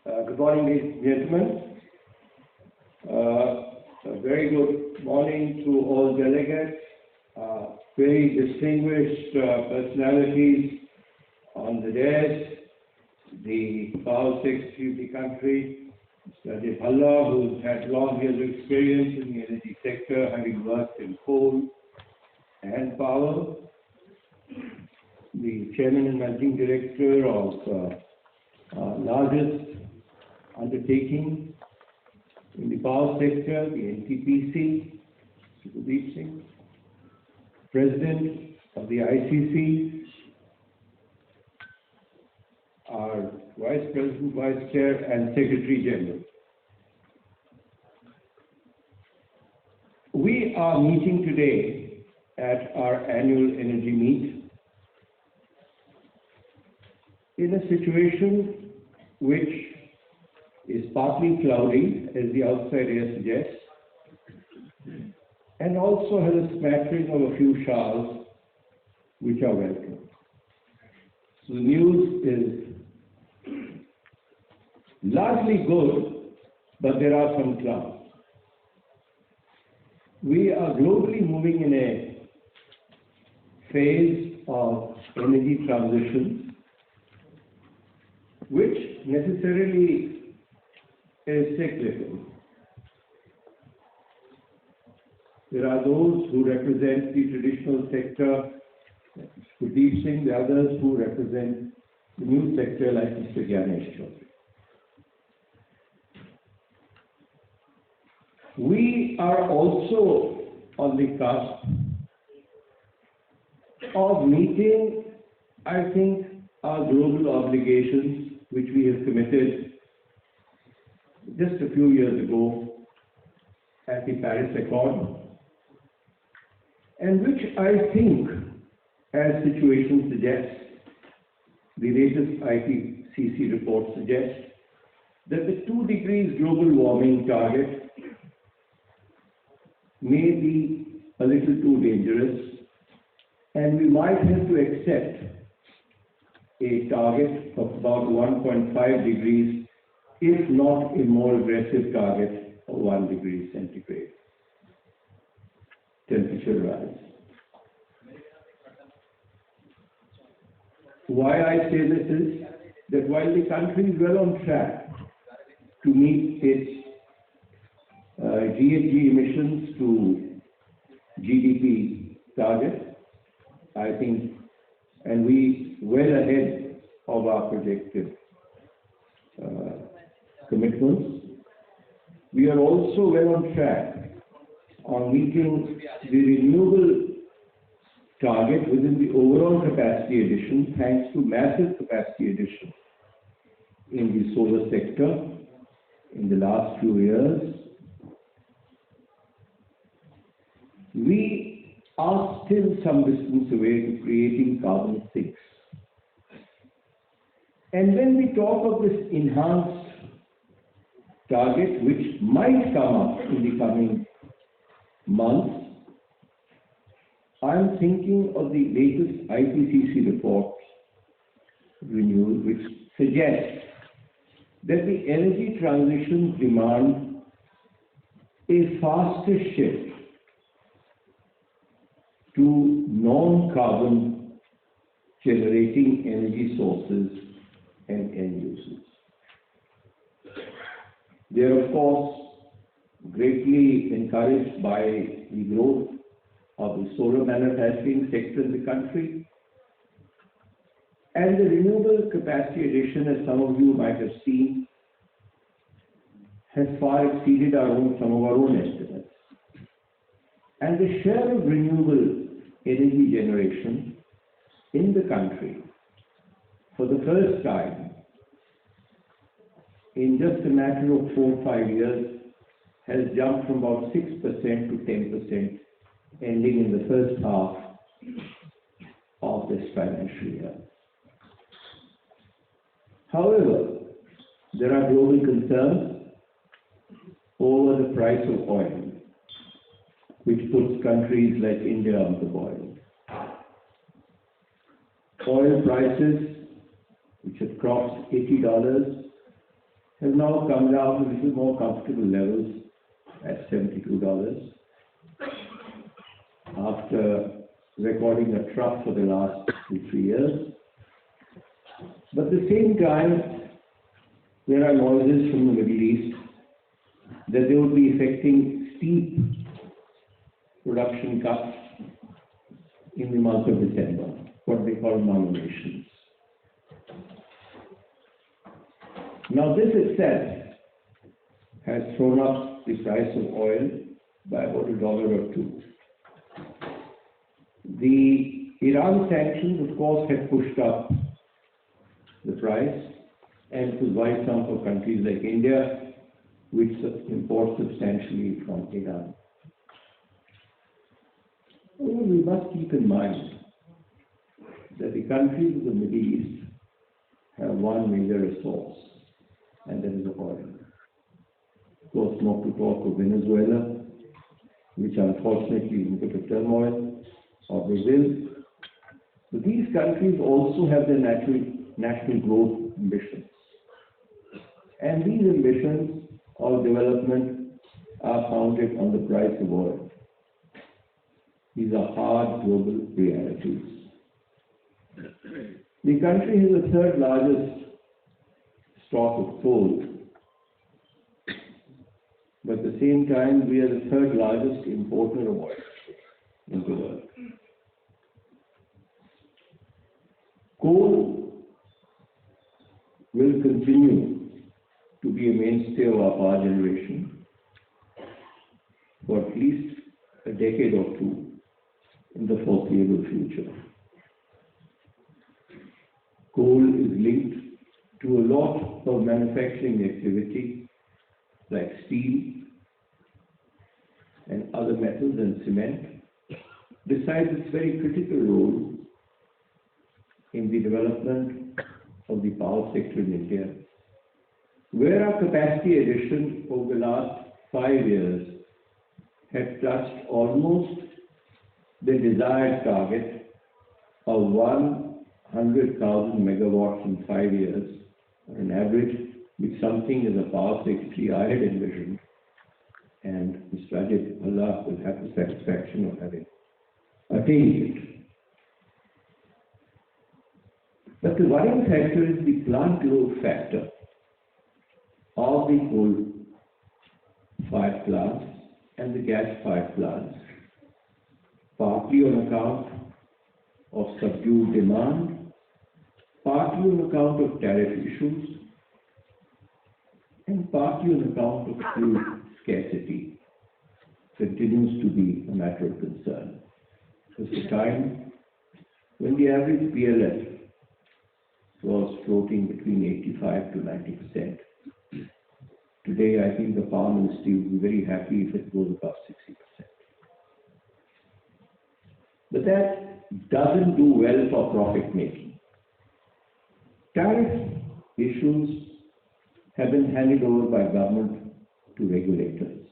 Good morning, ladies and gentlemen. A very good morning to all delegates, very distinguished personalities on the dais, the Power Secretary of the country, Mr. Ajay Bhalla, who's had long years of experience in the energy sector, having worked in coal and power, the Chairman and Managing Director of largest undertaking in the power sector, the NTPC, Sudeep Singh, President of the ICC, our Vice President, Vice Chair, and Secretary General. We are meeting today at our annual energy meet in a situation which is partly cloudy, as the outside air suggests, and also has a smattering of a few showers, which are welcome. So the news is largely good, but there are some clouds. We are globally moving in a phase of energy transition, which necessarily is cyclical. There are those who represent the traditional sector, like Sudeep Singh, the others who represent the new sector, like Mr. Gyanesh Chaudhary. We are also on the cusp of meeting, I think, our global obligations, which we have committed just a few years ago at the Paris Accord, and which I think, as situation suggests, the latest IPCC report suggests, that the 2 degrees global warming target may be a little too dangerous, and we might have to accept a target of about 1.5 degrees, if not a more aggressive target of 1 degree centigrade temperature rise. Why I say this is that while the country is well on track to meet its GHG emissions to GDP target, I think, and we well ahead of our projected commitments, we are also well on track on meeting the renewable target within the overall capacity addition, thanks to massive capacity addition in the solar sector in the last few years. We are still some distance away to creating carbon sinks. And when we talk of this enhanced target, which might come up in the coming months, I'm thinking of the latest IPCC report renewal, which suggests that the energy transition demands a faster shift to non-carbon generating energy sources and end users. They are, of course, greatly encouraged by the growth of the solar manufacturing sector in the country, and the renewable capacity addition, as some of you might have seen, has far exceeded some of our own estimates. And the share of renewable energy generation in the country, for the first time, in just a matter of 4 or 5 years, has jumped from about 6% to 10%, ending in the first half of this financial year. However, there are global concerns over the price of oil, which puts countries like India on the boil. Oil prices, which have crossed $80, has now come down to a little more comfortable levels at $72 after recording a trough for the last 2-3 years. But at the same time, there are noises from the Middle East that they would be affecting steep production cuts in the month of December, what they call nominations. Now this itself has thrown up the price of oil by about $1 or $2. The Iran sanctions, of course, have pushed up the price, and it was worrisome for countries like India, which import substantially from Iran. Well, we must keep in mind that the countries of the Middle East have one major resource, and that is oil. Of course, not to talk of Venezuela, which unfortunately is in a bit of turmoil, or Brazil. But these countries also have their national growth ambitions. And these ambitions of development are founded on the price of oil. These are hard global realities. The country has the third largest stock of coal, but at the same time we are the third largest importer of oil in the world. Coal will continue to be a mainstay of our power generation for at least a decade or two in the foreseeable future. Coal is linked to a lot of manufacturing activity like steel and other metals and cement, besides its very critical role in the development of the power sector in India, where our capacity addition over the last 5 years have touched almost the desired target of 100,000 megawatts in 5 years, on an average, which something as a power secretary I had envisioned, and Mr. Rajat Allah will have the satisfaction of having attained it. But the worrying factor is the plant load factor of the coal-fired plants and the gas-fired plants, partly on account of subdued demand, partly on account of tariff issues, and partly on account of fuel scarcity, continues to be a matter of concern. There was a time when the average PLF was floating between 85 to 90%. Today, I think the Power Ministry will be very happy if it goes above 60%. But that doesn't do well for profit making. Tariff issues have been handed over by government to regulators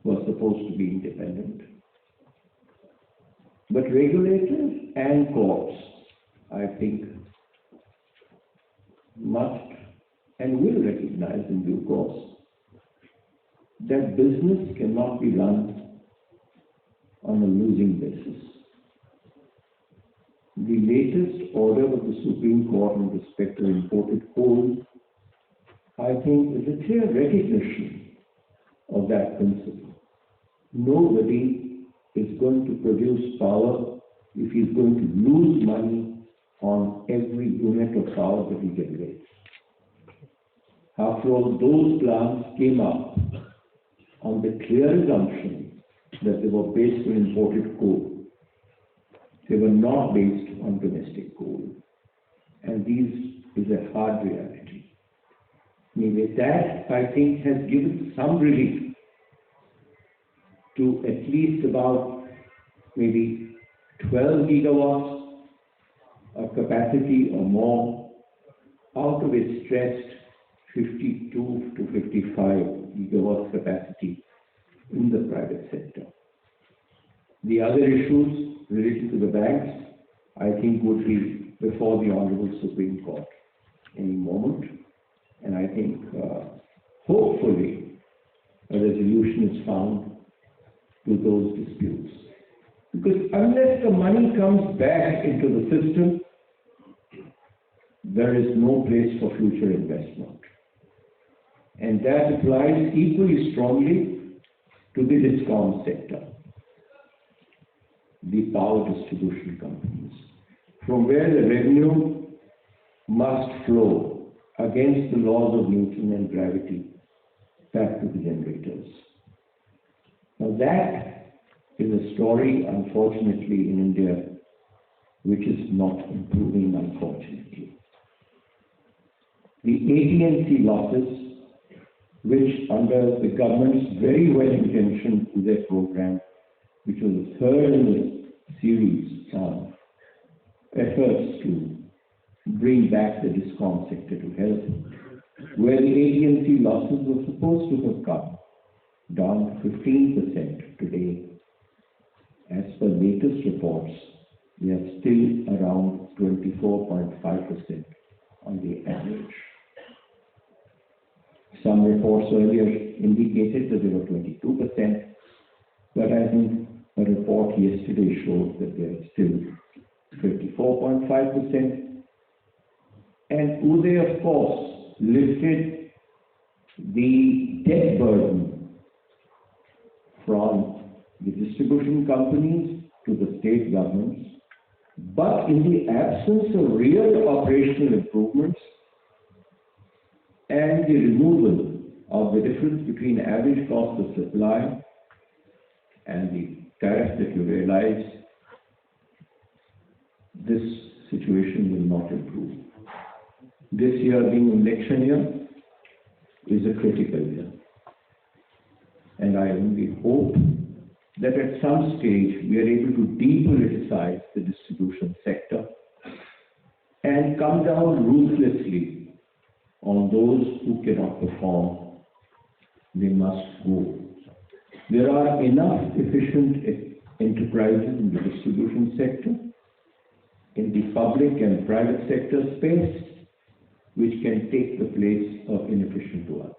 who are supposed to be independent. But regulators and courts, I think, must and will recognize in due course that business cannot be run on a losing basis. The latest order of the Supreme Court in respect to imported coal, I think, is a clear recognition of that principle. Nobody is going to produce power if he's going to lose money on every unit of power that he generates. After all, those plants came up on the clear assumption that they were based on imported coal. They were not based on domestic coal. And this is a hard reality. Anyway, that, I think, has given some relief to at least about maybe 12 gigawatts of capacity or more out of a stressed 52 to 55 gigawatts capacity in the private sector. The other issues related to the banks, I think, would be before the Honorable Supreme Court any moment. And I think, hopefully, a resolution is found to those disputes. Because unless the money comes back into the system, there is no place for future investment. And that applies equally strongly to the discom sector, the power distribution companies, from where the revenue must flow against the laws of Newton and gravity back to the generators. Now that is a story, unfortunately, in India, which is not improving, unfortunately. The AT&C losses, which under the government's very well-intentioned Uday program, which was the third in the series of efforts to bring back the discom sector to health, where the AT&C losses were supposed to have come down 15% today. As per latest reports, we are still around 24.5% on the average. Some reports earlier indicated that they were 22%, but I think a report yesterday showed that they are still 24.5%. And Uday, of course, lifted the debt burden from the distribution companies to the state governments, but in the absence of real operational improvements and the removal of the difference between average cost of supply and the tariff that you realize, this situation will not improve. This year being election year is a critical year. And I only hope that at some stage we are able to depoliticize the distribution sector and come down ruthlessly on those who cannot perform. They must go. There are enough efficient enterprises in the distribution sector, in the public and private sector space, which can take the place of inefficient ones.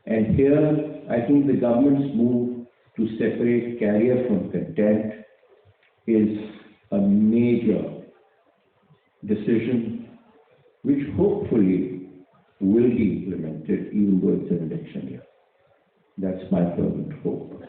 And here, I think the government's move to separate carrier from content is a major decision which hopefully will be implemented even though it's an election year. That's my fervent hope.